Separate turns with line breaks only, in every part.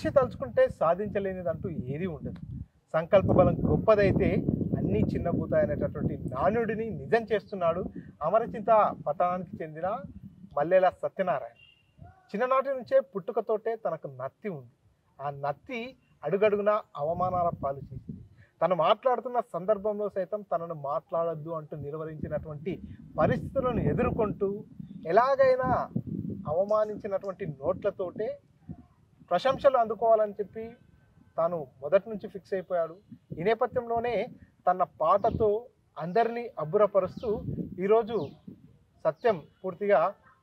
మనిషి తలుచుకుంటే సాధించలేనిదంటూ ఏదీ ఉండదు. సంకల్ప బలం గొప్పదైతే అన్నీ చిన్నబూతాయనేటటువంటి నానుడిని నిజం చేస్తున్నాడు అమరచింత పట్టణానికి చెందిన మల్లెల సత్యనారాయణ. చిన్ననాటి నుంచే పుట్టుకతోటే తనకు నత్తి ఉంది. ఆ నత్తి అడుగడుగునా అవమానాల పాలు చేసింది. తను మాట్లాడుతున్న సందర్భంలో సైతం తనను మాట్లాడొద్దు అంటూ నిర్వహించినటువంటి పరిస్థితులను ఎదుర్కొంటూ ఎలాగైనా అవమానించినటువంటి నోట్లతోటే ప్రశంసలు అందుకోవాలని చెప్పి తాను మొదటి నుంచి ఫిక్స్ అయిపోయాడు. ఈ నేపథ్యంలోనే తన పాటతో అందరినీ అబ్బురపరుస్తూ ఈరోజు సత్యం పూర్తిగా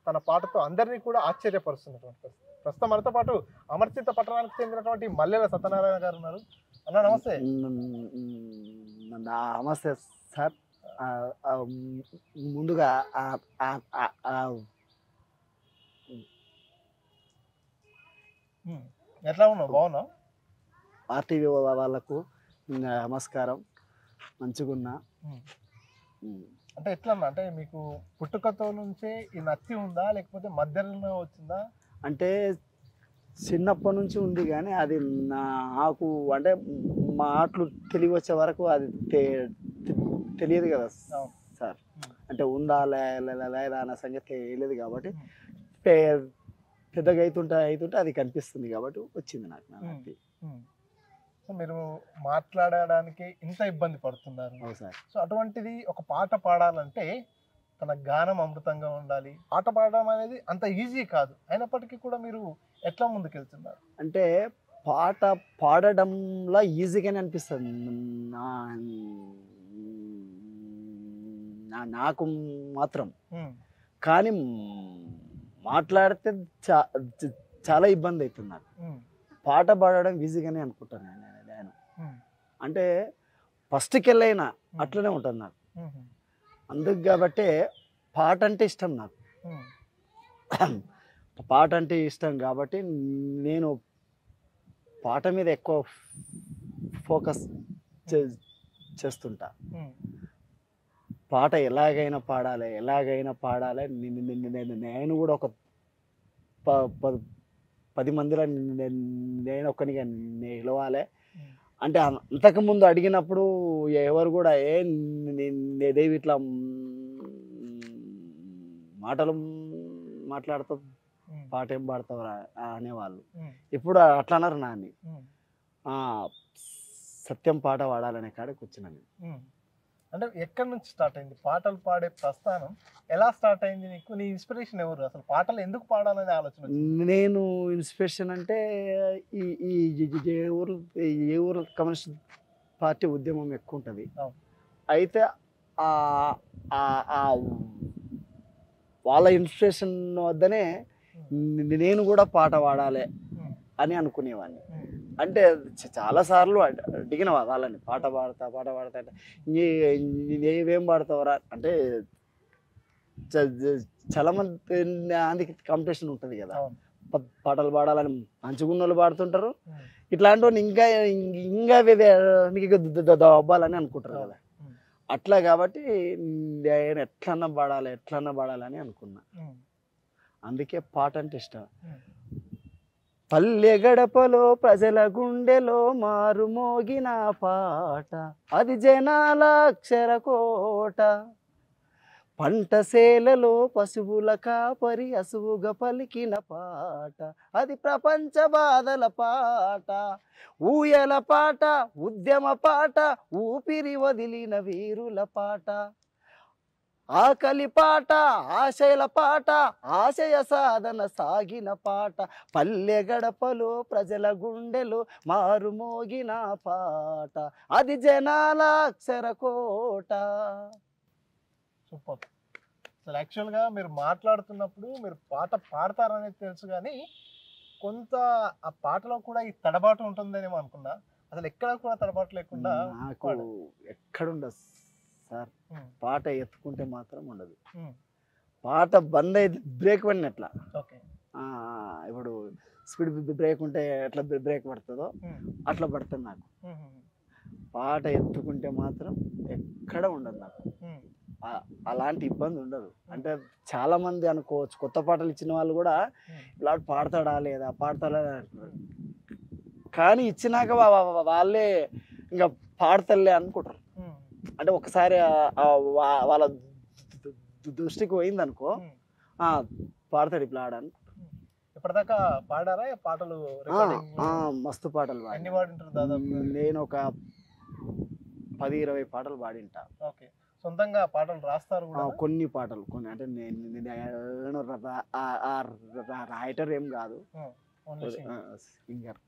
తన పాటతో అందరినీ కూడా ఆశ్చర్యపరుస్తున్నటువంటి పరిస్థితి. ప్రస్తుతం మనతో పాటు అమరచింత పట్టణానికి చెందినటువంటి మల్లెల సత్యనారాయణ గారు ఉన్నారు. అన్న నమస్తే.
నమస్తే సార్. ముందుగా
ఎట్లా ఉన్నావు? బాగున్నావు?
ఆర్టీవీ వాళ్ళకు నమస్కారం. మంచిగున్నా.
అంటే ఎట్లా అంటే మీకు పుట్టుకతో నుంచే ఈ నత్తి ఉందా లేకపోతే మధ్యలో వచ్చిందా?
అంటే చిన్నప్పటి నుంచి ఉంది, కానీ అది నాకు అంటే మాటలు తెలివి వచ్చే వరకు అది తెలియదు కదా సార్. అంటే ఉందా లేదా అన్న సంగతి తెలియదు కాబట్టి పెద్దగా అవుతుంటే అది కనిపిస్తుంది కాబట్టి వచ్చింది నాకు నత్తి.
మీరు మాట్లాడడానికి ఇంత ఇబ్బంది పడుతున్నారు. సో అటువంటిది ఒక పాట పాడాలంటే తన గానం అమృతంగా ఉండాలి. పాట పాడడం అనేది అంత ఈజీ కాదు. అయినప్పటికీ కూడా మీరు ఎట్లా ముందుకెళ్తున్నారు?
అంటే పాట పాడడంలో ఈజీగానే అనిపిస్తుంది నాకు మాత్రం, కానీ మాట్లాడితే చాలా ఇబ్బంది అవుతుంది నాకు. పాట పాడడం ఈజీగానే అనుకుంటాను నేను. అంటే ఫస్ట్కి వెళ్ళైనా అట్లనే ఉంటుంది నాకు. అందుకు కాబట్టి పాట అంటే ఇష్టం నాకు. పాట అంటే ఇష్టం కాబట్టి నేను పాట మీద ఎక్కువ ఫోకస్ చేస్తుంటా. పాట ఎలాగైనా పాడాలి. నేను కూడా ఒక 10 మందిలో నేను ఒక్కనిగా నిలవాలి. అంటే అంతకుముందు అడిగినప్పుడు ఎవరు కూడా దేవి ఇట్లా మాటలు మాట్లాడతావు, పాట ఏం పాడతావు అనేవాళ్ళు. ఇప్పుడు అట్లా అన్నారు నాన్ని. సత్యం పాట పాడాలనే కాడికి వచ్చినాను.
అంటే ఎక్కడి నుంచి స్టార్ట్ అయింది పాటలు పాడే ప్రస్థానం? ఎలా స్టార్ట్ అయింది నీకు? నీ ఇన్స్పిరేషన్ ఎవరు? అసలు పాటలు ఎందుకు పాడాలనే ఆలోచన?
నేను ఇన్స్పిరేషన్ అంటే ఏ ఊరు కమ్యూనిస్ట్ పార్టీ ఉద్యమం ఎక్కువ ఉంటుంది. అయితే వాళ్ళ ఇన్స్పిరేషన్ వద్దనే నేను కూడా పాట పాడాలి అని అనుకునేవాడిని. అంటే చాలాసార్లు అడిగిన వాళ్ళని పాట పాడతా అంటే ఏం పాడతావరా అంటే చాలా మందికి కాంపిటీషన్ ఉంటుంది కదా, పాటలు పాడాలని మంచిగున్నోళ్ళు పాడుతుంటారు, ఇట్లాంటి వాళ్ళు ఇంకా అవ్వాలని అనుకుంటారు కదా. అట్లా కాబట్టి నేను ఎట్లన్నా పాడాలని అనుకున్నా. అందుకే పాట అంటే ఇష్టం. పల్లె గడపలో ప్రజల గుండెలో మారుమోగిన పాట, అది జనాల అక్షర కోట. పంట సేలలో పశువుల కాపరి అసువుగా పలికిన పాట, అది ప్రపంచ బాధల పాట. ఊయల పాట, ఉద్యమ పాట, ఊపిరి వదిలిన వీరుల పాట. ఆకలి పాట, ఆశల పాట, ఆశయ సాధన సాగిన పాట. పల్లె గడపలో ప్రజల గుండెలో మారుమోగిన పాట, అది జనాల అక్షర కోట.
సూపర్. అసలు యాక్చువల్గా మీరు మాట్లాడుతున్నప్పుడు మీరు పాట పాడతారనేది తెలుసు, కానీ కొంత ఆ పాటలో కూడా ఈ తడబాటు ఉంటుందేమో అనుకున్నా. అసలు ఎక్కడ కూడా తడబాటు లేకుండా
ఎక్కడుండదు సార్. పాట ఎత్తుకుంటే మాత్రం ఉండదు. పాట బంద్ అయితే బ్రేక్ పడినట్లా. ఇప్పుడు స్పీడ్ బ్రేక్ ఉంటే ఎట్లా బ్రేక్ పడుతుందో అట్లా పడుతుంది నాకు. పాట ఎత్తుకుంటే మాత్రం ఎక్కడ ఉండదు నాకు. అలాంటి ఇబ్బంది ఉండదు. అంటే చాలా మంది అనుకోవచ్చు, కొత్త పాటలు ఇచ్చిన వాళ్ళు కూడా ఇలా పాడతాడా లేదా అంటున్నారు. కానీ ఇచ్చినాక వాళ్ళే ఇంకా పాడతలే అనుకుంటారు. అంటే ఒకసారి వాళ్ళ దృష్టికి పోయింది అనుకో పాడతాడు ఇప్పుడు ఆడని.
ఇప్పటిదాకా పాడారా పాటలు?
మస్తు పాటలు
ఎన్ని పాడింటారు దాదాపు?
నేను ఒక 10-20 పాటలు పాడింటా.
ఓకే, సొంతంగా పాటలు రాస్తారు కూడా?
కొన్ని పాటలు కొన్ని, అంటే నేను రైటర్ ఏం కాదు, సింగర్.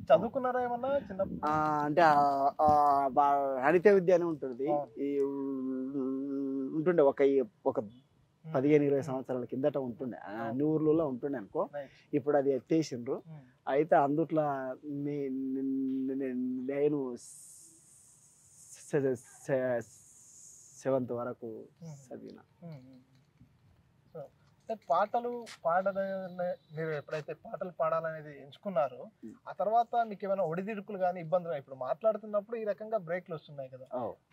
చదువుకున్నారా ఏమన్నా చిన్నప్పుడు?
అంటే సాహిత్య విద్య అని ఉంటుంది, ఉంటుండే ఒక 15-20 సంవత్సరాల కిందట ఉంటుండే, అన్ని ఊర్లలో ఉంటుండే అనుకో. ఇప్పుడు అది ఎత్తేసిండ్రు. అయితే అందుట్లో నేను 7th వరకు చదివిన.
పాటలు మీరు ఎప్పుడైతే పాటలు పాడాలనేది ఎంచుకున్నారో ఆ తర్వాత మీకు ఏమైనా ఒడిదిడుకులు కానీ ఇబ్బందులు? ఇప్పుడు మాట్లాడుతున్నప్పుడు ఈ రకంగా బ్రేక్లు వస్తున్నాయి కదా,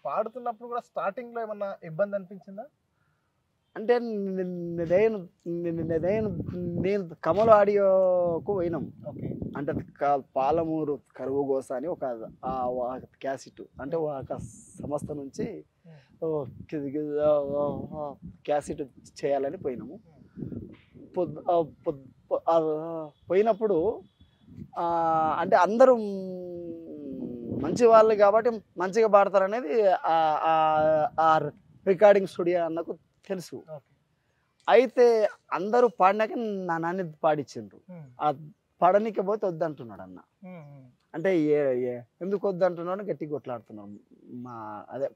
పాడుతున్నప్పుడు కూడా స్టార్టింగ్ లో ఏమన్నా ఇబ్బంది అనిపించిందా?
అంటే నేను కమల్ ఆడియోకు పోయినాం. అంటే పాలమూరు కరువు గోస అని ఒక క్యాసెట్, అంటే ఒక సంస్థ నుంచి క్యాసెట్ చేయాలని పోయినాము. పోయినప్పుడు అంటే అందరూ మంచి వాళ్ళు కాబట్టి మంచిగా పాడతారు అనేది ఆ రికార్డింగ్ స్టూడియో అన్నకు తెలుసు. అయితే అందరూ పాడినాక నా నాన్న పాడిచ్చిండ్రు. ఆ పాడనీకి పోతే వద్దంటున్నాడు అన్న. అంటే ఎందుకు వద్దంటున్నాడు గట్టిగా కొట్లాడుతున్నాడు మా అదే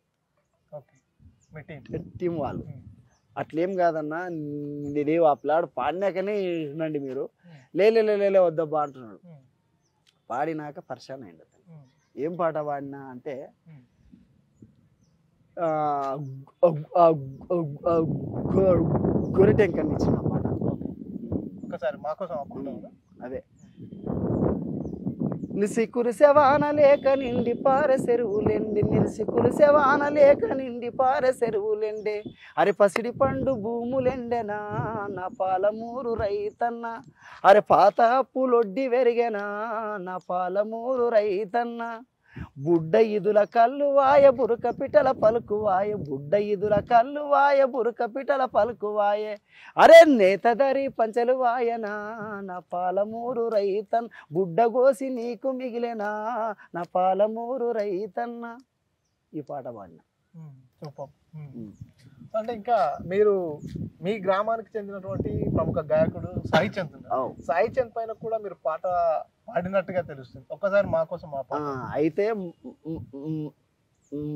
టీం వాళ్ళు. అట్లేం కాదన్నా, నేనేం ఆ పిల్లాడు పాడినాకనే వినండి మీరు, లేలే వద్దబ్బా అంటున్నాడు. పాడినాక పరిశాన్ అయింది. ఏం పాట పాడినా అంటే గొర్రెటెంకని ఇచ్చిన పాట.
ఒకసారి మాకోసం
అదే నిలిసి కురిసెవాన లేక నిండి పార చెరువులెండి, నిలిసి కురిసెవాన లేక నిండి పార చెరువులెండే, అరే పసిడి పండు భూములెండెనా నా పాలమూరు రైతన్న, అరే పాత అప్పులొడ్డి వెరిగెనా నా పాలమూరు రైతన్న, బుడ్డ ఇదుల కళ్ళు వాయ బురక పిటల పలుకువాయ, బుడ్డ ఇదుల కళ్ళు వాయ బురక పిటల పలుకువాయే, అరే నేతదరి పంచలు వాయనా నా పాలమూరు రైతన్, బుడ్డ గోసి నీకు మిగిలేనా నా పాలమూరు రైతన్న. ఈ పాట పాడిన.
సూపర్. అంటే ఇంకా మీరు మీ గ్రామానికి చెందినటువంటి ప్రముఖ గాయకుడు సాయి చంద్, సాయి చంద్ పైన కూడా మీరు పాట పాడినట్టుగా తెలుస్తుంది, ఒక్కసారి మా కోసం మా పాట.
అయితే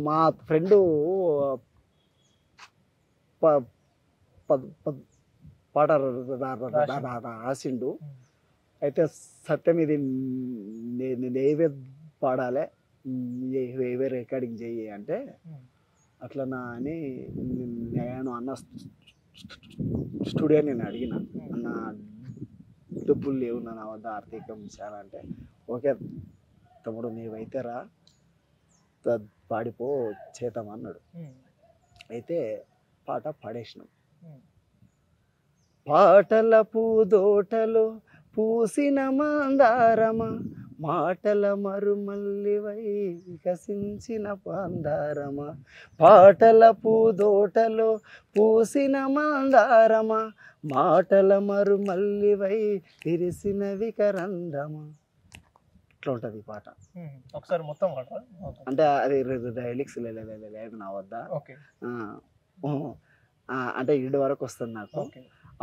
మా ఫ్రెండు పాట రాసిండు. అయితే సత్యం ఇది నేవే పాడాలి, ఏవే రికార్డింగ్ చెయ్యి అంటే అట్లనా అని నేను అన్న స్టూడియో నేను అడిగిన, అన్న డబ్బులు లేవు నా వద్ద ఆర్థికం చాలా అంటే, ఓకే తమ్ముడు నీవైతే రా పాడిపో చేద్దామన్నాడు. అయితే పాట పాడేసినాం. పాటల పూదోటలో పూసిన మందారమా, మాటల మరుమల్లివై వికసించిన పందారమా, పాటల పూదోటలో పూసిన మందారమా, మాటల మరుమల్లివై విరిసిన వికరందమా. ఇట్లా ఉంటుంది ఈ పాట.
ఒకసారి మొత్తం
అంటే అది లిరిక్స్ లేదు నా వద్ద. అంటే 7 వరకు వస్తుంది నాకు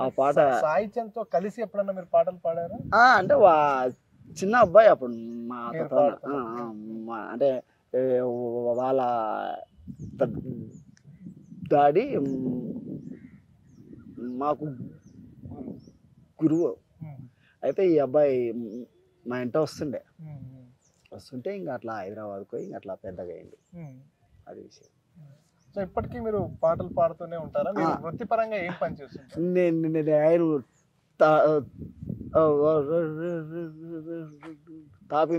ఆ పాట.
సాయి చంద్ తో కలిసి ఎప్పుడన్నా మీరు పాటలు పాడారా?
అంటే చిన్న అబ్బాయి అప్పుడు మా అంటే వాళ్ళ డాడీ మాకు గురువు. అయితే ఈ అబ్బాయి మా ఇంట వస్తుంటే ఇంకా అట్లా హైదరాబాద్కు ఇంకా అట్లా పెద్దగా అయింది. అది విషయం.
సో ఇప్పటికీ మీరు పాటలు పాడుతూనే ఉంటారా? వృత్తిపరంగా ఏం పని చేస్తుంటారు?
నేను ఆయన తాపి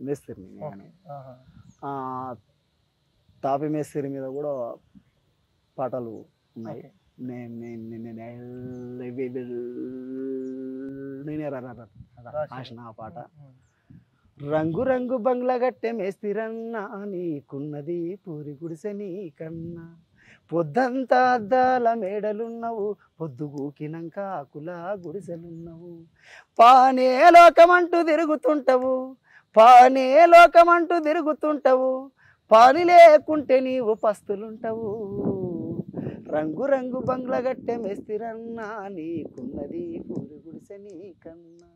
మేస్త్రి, తాపి మేస్త్రి మీద కూడా పాటలు ఉన్నాయి. రాసిన ఆ పాట. రంగు రంగు బంగ్లా గట్టె మేస్తిరన్నా నీకున్నది పూరి గుడిసె నీ కన్నా, పొద్దంతా అద్దాల మేడలున్నవు పొద్దుగూకినంక ఆకుల గుడిసెలున్నవు, పానే లోకమంటూ తిరుగుతుంటవు పానే లోకమంటూ తిరుగుతుంటవు, పాని లేకుంటే నీవు పస్తులుంటవు, రంగు రంగు బంగ్లా గట్టె మేస్తిరన్నా నీకున్నది పూరి గుడిసె నీ కన్నా,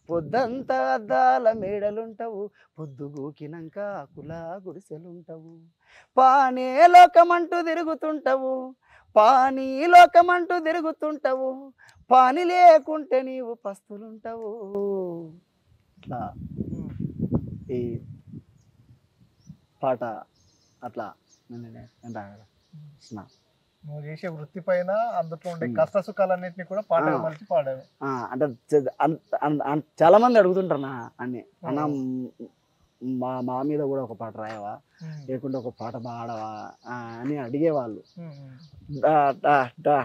పొద్దంతా అద్దాల మేడలుంటవు పొద్దుగూకినంక ఆకుల గుడిసెలుంటవు, పానే లోకమంటూ తిరుగుతుంటవు పానీ లోకమంటూ తిరుగుతుంటవు, పాని లేకుంటే నీవు పస్తులుంటవు. అట్లా ఈ పాట అట్లా
నువ్వు చేసే వృత్తి పైన అందులో ఉండే కష్ట సుఖాలన్నింటినీ కూడా పాటగా మలిచి పాడావు.
అంటే చాలా మంది అడుగుతుంటారు అన్ని, అన్న మా మీద కూడా ఒక పాట రాయవా, లేకుంటే ఒక పాట పాడవా అని అడిగేవాళ్ళు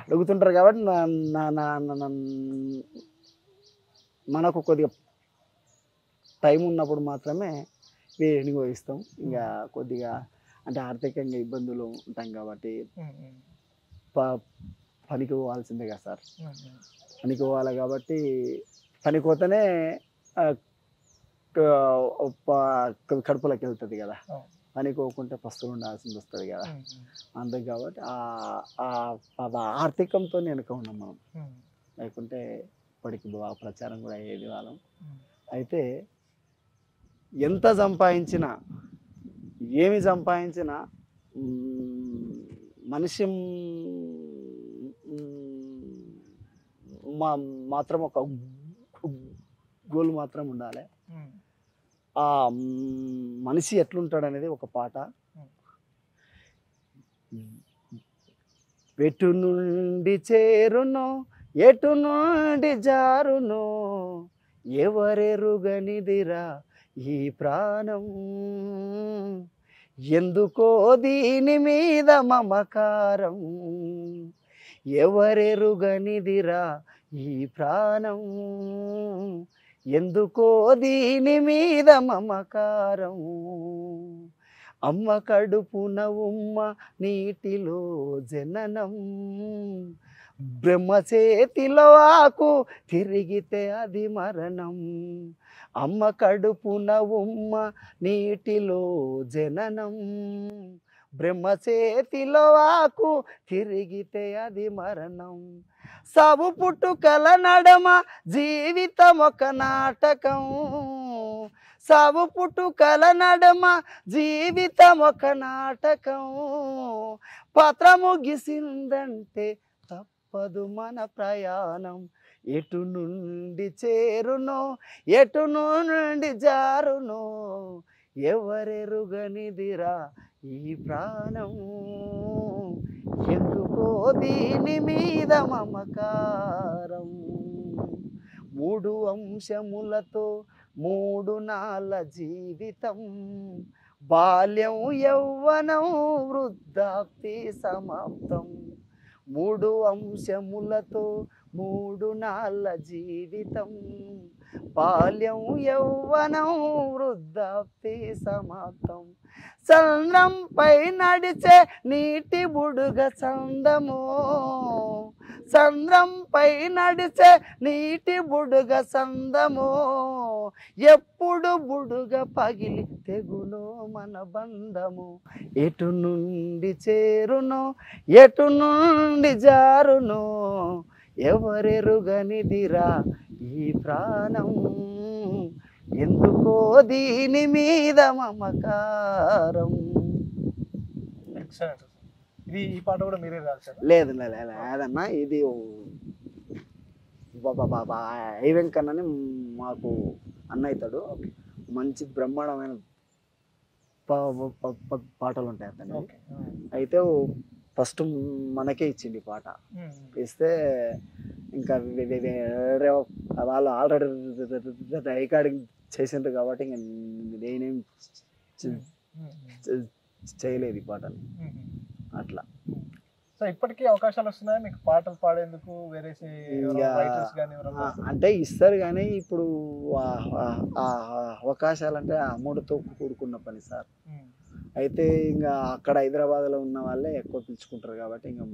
అడుగుతుంటారు. కాబట్టి మనకు కొద్దిగా టైం ఉన్నప్పుడు మాత్రమే వినియోగిస్తాం. ఇంకా కొద్దిగా అంటే ఆర్థికంగా ఇబ్బందులు ఉంటాం కాబట్టి పనికి పోవాల్సిందే కదా సార్, పనికి పోవాలి కాబట్టి పనికి పోతేనే కడుపులోకి వెళ్తుంది కదా, పనికి పోకుంటే పస్తులు ఉండాల్సింది వస్తుంది కదా. అందుకు కాబట్టి ఆర్థికంతో వెనుక ఉన్నాం మనం, లేకుంటే ఇప్పటికి బాగా ప్రచారం కూడా అయ్యేది వాళ్ళం. అయితే ఎంత సంపాదించినా ఏమి సంపాదించినా మనిషి మాత్రం ఒక గోల్ మాత్రం ఉండాలి. ఆ మనిషి ఎట్లుంటాడు అనేది ఒక పాట. ఎటు నుండి చేరునో ఎటు నుండి జారునో ఎవరెరుగనిదిరా ఈ ప్రాణం, ఎందుకో దీని మీద మమకారం, ఎవరెరుగనిదిరా ఈ ప్రాణం, ఎందుకో దీని మీద మమకారం, అమ్మ కడుపున ఉమ్మ నీటిలో జననం, బ్రహ్మ చేతిలో ఆకు తిరిగితే అది మరణం, అమ్మ కడుపున ఉమ్మ నీటిలో జననం, బ్రహ్మ చేతిలో ఆకు తిరిగితే అది మరణం, సావు పుట్టుకల నడమ జీవితం ఒక నాటకం, సావు పుట్టుకల నడమ జీవితం ఒక నాటకం, పాత్ర ముగిసిందంటే తప్పదు మన ప్రయాణం, ఎటు నుండి చేరునో ఎటు నుండి జారునో ఎవరెరుగనిదిరా ఈ ప్రాణం, ఎందుకో దీని మీద మమకారం, మూడు అంశములతో మూడు నాళ్ళ జీవితం, బాల్యం యౌవనం వృద్ధాప్తి సమాప్తం, మూడు అంశములతో మూడు నాళ్ళ జీవితం, బాల్యం యౌవనం వృద్ధాప్తి సమాప్తం, చంద్రంపై నడిచే నీటి బుడుగ చందము, చంద్రంపై నడిచే నీటి బుడుగ చందము, ఎప్పుడు బుడుగ పగిలి తెగునో మన బంధము, ఎటు నుండి చేరునో ఎటు నుండి జారునో ఎవరెరుగనిదిరా ఈ ప్రాణం, ఎందుకో దీని మీద మమకారం.
ఇది ఈ పాట కూడా మీరే రాశారు?
లేదు లేదన్నా, ఇది ఐ వెంకన్నని మాకు అన్న అవుతాడు, మంచి బ్రహ్మాండమైన పాటలు ఉంటాయి అతను. అయితే ఫస్ట్ మనకే ఇచ్చింది పాట, ఇస్తే ఇంకా వేరే వాళ్ళు ఆల్రెడీ రికార్డింగ్ చేసిండ్రు కాబట్టి ఇంకా నేనేం చేయలేదు ఈ పాటలు అట్లా.
సో ఇప్పటికీ అవకాశాలు వస్తున్నాయి మీకు పాటలు పాడేందుకు వేరే రైటర్స్ కానీ
అంటే ఇస్తారు కానీ ఇప్పుడు అవకాశాలు అంటే అమౌంట్తో కూడుకున్న పని సార్. అయితే ఇంకా అక్కడ హైదరాబాద్లో ఉన్న వాళ్ళే ఎక్కువ పిలుచుకుంటారు కాబట్టి ఇంకా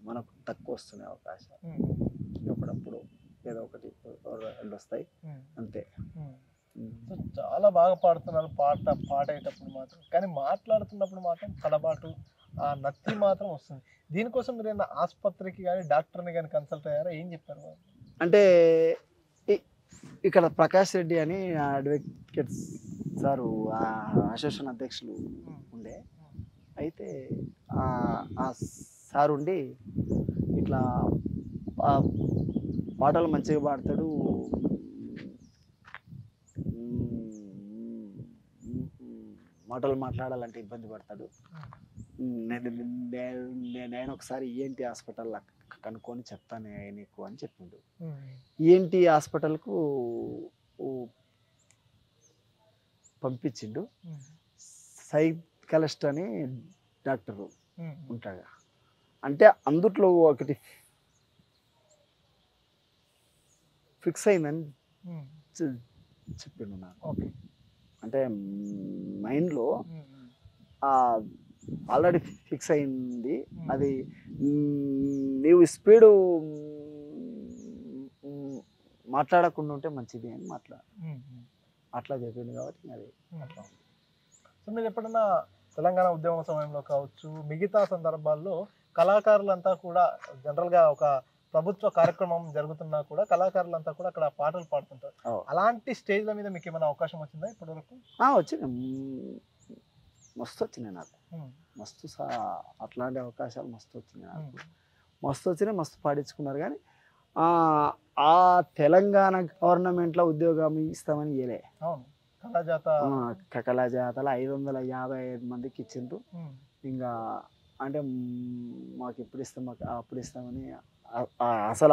మనకు తక్కువ వస్తున్నాయి అవకాశాలు. అప్పుడప్పుడు ఏదో ఒకటి రెండు వస్తాయి అంతే.
చాలా బాగా పాడుతున్నారు పాడేటప్పుడు మాత్రం, కానీ మాట్లాడుతున్నప్పుడు మాత్రం తడబాటు ఆ నత్తి మాత్రం వస్తుంది. దీనికోసం మీరు ఏమైనా ఆసుపత్రికి కానీ డాక్టర్ని కానీ కన్సల్ట్ అయ్యారా? ఏం చెప్పారు?
అంటే ఇక్కడ ప్రకాష్ రెడ్డి అని అడ్వకేట్ సారు అసోసియేషన్ అధ్యక్షులు ఉండే, అయితే ఆ సార్ ఉండి ఇట్లా పాటలు మంచిగా పాడతాడు, మాటలు మాట్లాడాలంటే ఇబ్బంది పడతాడు, నేను ఒకసారి ఈఎన్టీ హాస్పిటల్ కనుక్కొని చెప్తాను నీకు అని చెప్పిండు. ఈఎన్టీ హాస్పిటల్కు పంపించిండు. సైకాలజిస్ట్ అని డాక్టరు ఉంటాడు. అంటే అందుట్లో ఒకటి ఫిక్స్ అయిందని చెప్పిండు నాకు. అంటే మైండ్లో ఆల్రెడీ ఫిక్స్ అయింది, అది నీవు స్పీడు మాట్లాడకుండా ఉంటే మంచిది అని అట్లా చెప్పింది కాబట్టి అది అట్లా.
సో మీరు ఎప్పుడన్నా తెలంగాణ ఉద్యమ సమయంలో కావచ్చు, మిగతా సందర్భాల్లో కళాకారులంతా కూడా జనరల్గా ఒక ప్రభుత్వ కార్యక్రమం జరుగుతున్నా కూడా కళాకారులంతా కూడా అక్కడ పాటలు పాడుతుంటారు. అలాంటి స్టేజ్ల మీద మీకు ఏమైనా అవకాశం వచ్చిందా ఇప్పటి వరకు?
వచ్చింది, మస్తు వచ్చినాయి నాకు, మస్తు అట్లాంటి అవకాశాలు మస్తు వచ్చినాయి నాకు, మస్తు వచ్చినాయి, మస్తు పాడించుకున్నారు. కానీ ఆ తెలంగాణ గవర్నమెంట్లో ఉద్యోగం ఇస్తామని ఇవ్వలే. కళాజాతలో 555 మందికి ఇచ్చిండ్రు. ఇంకా అంటే మాకు ఇప్పుడు ఇస్తాం, మాకు అప్పుడు ఇస్తామని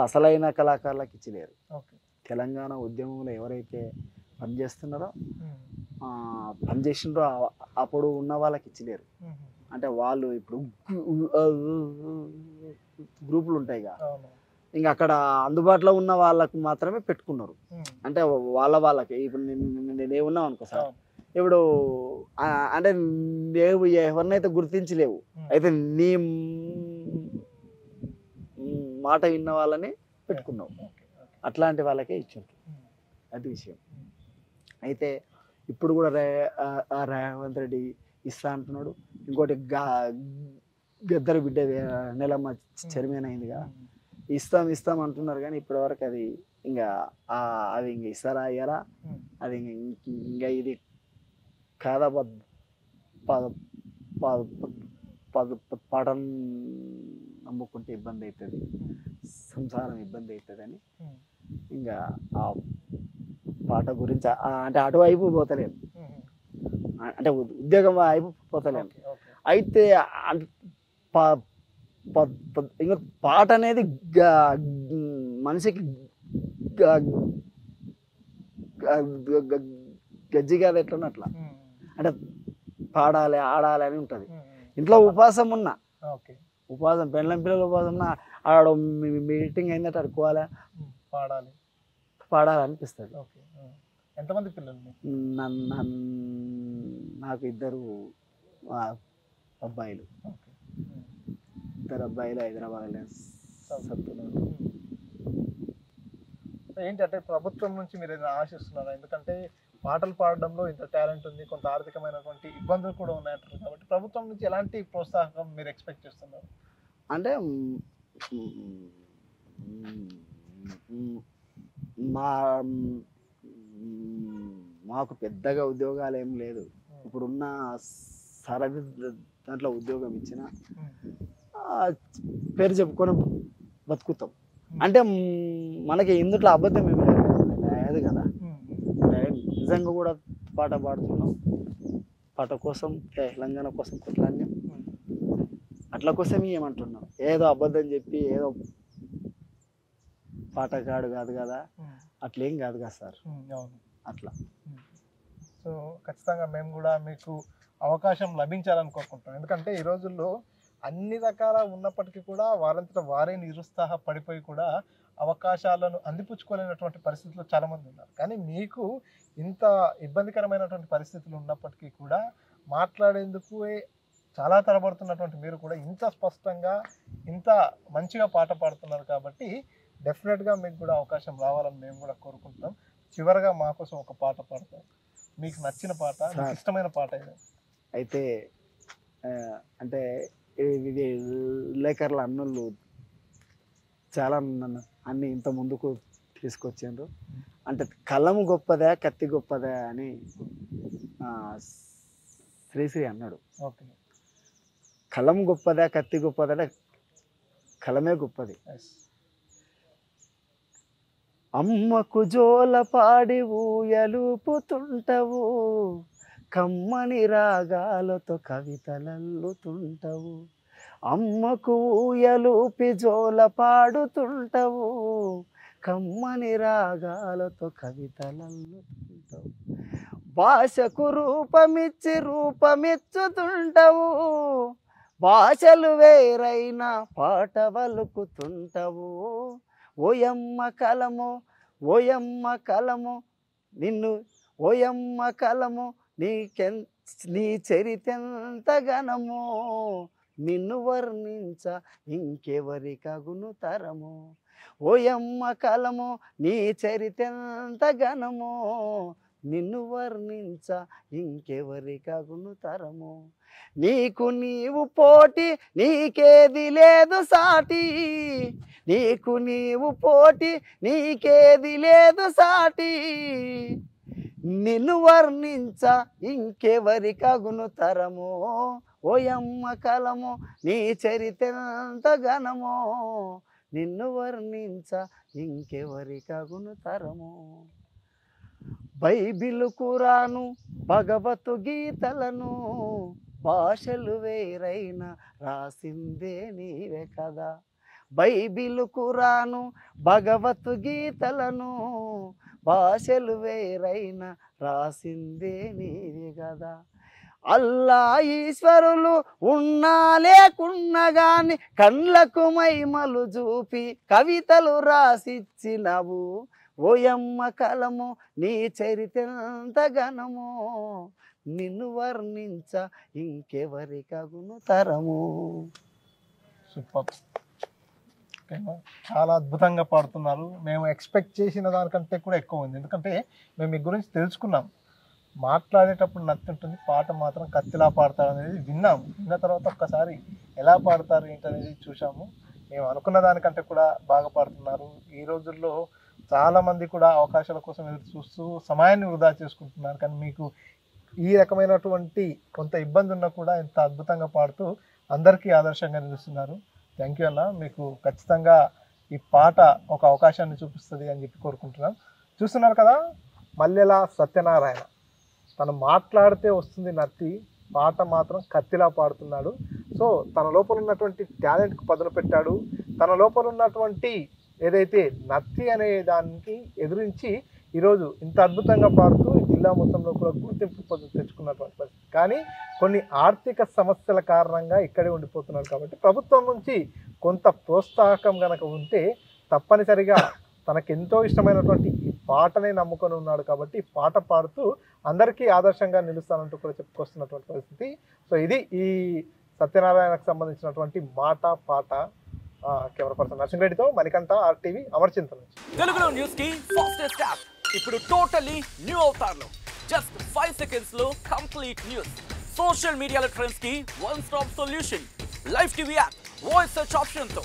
అసలైన కళాకారులకు ఇచ్చలేరు. తెలంగాణ ఉద్యమంలో ఎవరైతే పనిచేస్తున్నారో పనిచేసిండ్రో అప్పుడు ఉన్న వాళ్ళకి ఇచ్చలేరు. అంటే వాళ్ళు ఇప్పుడు గ్రూపులు ఉంటాయి కదా, ఇంకా అక్కడ అందుబాటులో ఉన్న వాళ్ళకు మాత్రమే పెట్టుకున్నారు. అంటే వాళ్ళకి ఇప్పుడు నేను ఉన్నావు అనుకో సార్, ఇప్పుడు అంటే లేవు, ఎవరినైతే గుర్తించలేవు, అయితే నీ మాట విన్న వాళ్ళని పెట్టుకున్నావు, అట్లాంటి వాళ్ళకే ఇచ్చిండ్రు, అది విషయం. అయితే ఇప్పుడు కూడా రేవంత్ రెడ్డి ఇస్తా అంటున్నాడు. ఇంకోటి గద్దరు బిడ్డ నెలమ్మ చైర్మన్ అయిందిగా, ఇస్తాం అంటున్నారు. కానీ ఇప్పటి వరకు అది ఇంకా అది ఇంకా ఇస్తారా అయ్యారా, అది ఇంకా ఇది కాదా పాటను నమ్ముకుంటే ఇబ్బంది అవుతుంది, సంసారం ఇబ్బంది అవుతుంది అని ఇంకా ఆ పాట గురించి అంటే అటువైపు పోతలేము, అంటే ఉద్యోగం వైపు పోతలేము. అయితే ఇంకా పాట అనేది మనిషికి గజ్జి కాదు ఎట్లా అట్లా, అంటే పాడాలి ఆడాలి అని ఉంటుంది. ఇంట్లో ఉపవాసం ఉన్నా, ఉపవాసం పెళ్ళం పిల్లలు ఉపవాసం ఉన్నా, ఆడ మీటింగ్ అయిందంటే అడుకోవాలి, పాడాలనిపిస్తుంది.
ఎంతమంది పిల్లలు?
నాకు 2 అబ్బాయిలు, 2 అబ్బాయిలు హైదరాబాద్లో చదువుతున్నారు.
ఏంటంటే ప్రభుత్వం నుంచి మీరు ఏదైనా ఆశిస్తున్నారా? ఎందుకంటే పాటలు పాడడంలో ఇంత టాలెంట్ ఉంది, కొంత ఆర్థికమైనటువంటి ఇబ్బందులు కూడా ఉన్నాయంటారు కాబట్టి ప్రభుత్వం నుంచి ఎలాంటి ప్రోత్సాహం మీరు ఎక్స్పెక్ట్ చేస్తున్నారు?
అంటే మాకు పెద్దగా ఉద్యోగాలు ఏం లేదు. ఇప్పుడున్న సరది దాంట్లో ఉద్యోగం ఇచ్చిన పేరు చెప్పుకొని బతుకుతాం. అంటే మనకి ఇందుట్లో అబద్ధం ఏమి లేదు కదా, నిజంగా కూడా పాట పాడుతున్నాం, పాట కోసం తెలంగాణ కోసం కొట్లాడినాం, అట్ల కోసం ఏమంటున్నాం. ఏదో అబద్ధం చెప్పి ఏదో పాటగాడు కాదు కదా, అట్లేం కాదు కదా సార్, అట్లా.
సో ఖచ్చితంగా మేము కూడా మీకు అవకాశం లభించాలని కోరుకుంటున్నాం. ఎందుకంటే ఈ రోజుల్లో అన్ని రకాల ఉన్నప్పటికీ కూడా వారంతట వారే నిరుత్సాహపడిపోయి కూడా అవకాశాలను అందిపుచ్చుకోలేనటువంటి పరిస్థితుల్లో చాలామంది ఉన్నారు. కానీ మీకు ఇంత ఇబ్బందికరమైనటువంటి పరిస్థితులు ఉన్నప్పటికీ కూడా మాట్లాడేందుకు చాలా తడబడుతున్నటువంటి మీరు కూడా ఇంత స్పష్టంగా ఇంత మంచిగా పాట పాడుతున్నారు కాబట్టి డెఫినెట్గా మీకు కూడా అవకాశం రావాలని మేము కూడా కోరుకుంటున్నాం. చివరగా మా కోసం ఒక పాట పాడతాం, మీకు నచ్చిన పాట, మీకు ఇష్టమైన పాట ఇది.
అయితే అంటే ఇది విలేకరుల అన్నులు చాలా నన్ను అన్ని ఇంత ముందుకు తీసుకొచ్చిండ్రు. అంటే కలము గొప్పదా కత్తి గొప్పదా అని శ్రీశ్రీ అన్నాడు.
ఓకే,
కలం గొప్పదా కత్తి గొప్పదా? కలమే గొప్పది. అమ్మకు జోల పాడి ఊయలుపుతుంటవు, కమ్మని రాగాలతో కవితలల్లుతుంటవు. అమ్మకు ఊయలూపి జోల పాడుతుంటవు, కమ్మని రాగాలతో కవితలల్లుతుంటవు. భాషకు రూపమిచ్చి రూపమిచ్చుతుంటవు, భాషలు వేరైనా పాట వలుకుతుంటవు. ఓయమ్మ కలము ఓయమ్మ కలము నిన్ను ఓయమ్మ కలము నీ చరితెంత ఘనము, నిన్ను వర్ణించ ఇంకెవరికగును తరము. ఓయమ్మ కలము నీ చరితెంత ఘనము, నిన్ను వర్ణించ ఇంకెవరికగును తరము. నీకు నీవు పోటీ నీకేది లేదు సాటి, నీకు నీవు పోటీ నీకేది లేదు సాటి, నిన్ను వర్ణించ ఇంకెవరికగును తరము. ఓయమ్మ కలము నీ చరితెంత ఘనమో, నిన్ను వర్ణించ ఇంకెవరికగును తరము. బైబిలు ఖురాను భగవద్గీతలను భాషలు వేరైనా రాసిందే నీవే కదా. బైబిలు ఖురాను భగవద్గీతలను భాషలు వేరైనా రాసిందే నీవే కదా. అల్లా ఈశ్వరులు ఉన్నా లేకున్నా గాని కళ్ళకు మైమలు చూపి కవితలు రాసిచ్చినవు. ఓయమ్మ కలము నీ చరితెంత ఘనము, నిన్ను వర్ణించ ఇంకెవరికగును తరము.
సూపర్, చాలా అద్భుతంగా పాడుతున్నారు. మేము ఎక్స్పెక్ట్ చేసిన దానికంటే కూడా ఎక్కువ ఉంది, ఎందుకంటే మేము మీ గురించి తెలుసుకున్నాం. మాట్లాడేటప్పుడు నచ్చుంటుంది, పాట మాత్రం కత్తిలా పాడతారు అనేది విన్నాము. విన్న తర్వాత ఒక్కసారి ఎలా పాడతారు ఏంటనేది చూసాము. మేము అనుకున్న దానికంటే కూడా బాగా పాడుతున్నారు. ఈ రోజుల్లో చాలామంది కూడా అవకాశాల కోసం ఎదురు చూస్తూ సమయాన్ని వృధా చేసుకుంటున్నారు. కానీ మీకు ఈ రకమైనటువంటి కొంత ఇబ్బంది ఉన్నా కూడా ఇంత అద్భుతంగా పాడుతూ అందరికీ ఆదర్శంగా నిలుస్తున్నారు. థ్యాంక్ యూ అన్న. మీకు ఖచ్చితంగా ఈ పాట ఒక అవకాశాన్ని చూపిస్తుంది అని చెప్పి కోరుకుంటున్నాం. చూస్తున్నారు కదా, మల్లెల సత్యనారాయణ తను మాట్లాడితే వస్తుంది నత్తి, పాట మాత్రం కత్తిలా పాడుతున్నాడు. సో తన లోపల ఉన్నటువంటి టాలెంట్కు పదును పెట్టాడు. తన లోపల ఉన్నటువంటి ఏదైతే నత్తి అనే దానికి ఎదురించి ఈరోజు ఇంత అద్భుతంగా పాడుతూ జిల్లా మొత్తంలో కూడా గుర్తింపు తెచ్చుకున్నటువంటి పరిస్థితి. కానీ కొన్ని ఆర్థిక సమస్యల కారణంగా ఇక్కడే ఉండిపోతున్నారు. కాబట్టి ప్రభుత్వం నుంచి కొంత ప్రోత్సాహకం కనుక ఉంటే తప్పనిసరిగా తనకెంతో ఇష్టమైనటువంటి ఈ పాటనే నమ్ముకొని ఉన్నాడు. కాబట్టి పాట పాడుతూ అందరికీ ఆదర్శంగా నిలుస్తానంటూ కూడా చెప్పుకొస్తున్నటువంటి పరిస్థితి. సో ఇది ఈ సత్యనారాయణకు సంబంధించినటువంటి మాట పాట. కెమెరా పర్సన్ నరసింహరెడ్డితో మణికంఠ, RTV, అమర్చింతల నుంచి.
తెలుగులో న్యూస్ కి ఫాస్టెస్ట్ యాప్ ఇప్పుడు టోటలీ న్యూ అవతార్లో జస్ట్ 5 seconds లో కంప్లీట్ న్యూస్. సోషల్ మీడియాలో ట్రెండ్స్ కి one stop solution. Live TV app voice search option తో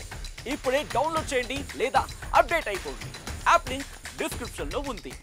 ఇప్పుడే డౌన్లోడ్ చేయండి లేదా అప్డేట్ అయిపోండి. యాప్ లింక్ డిస్క్రిప్షన్ లో ఉంది.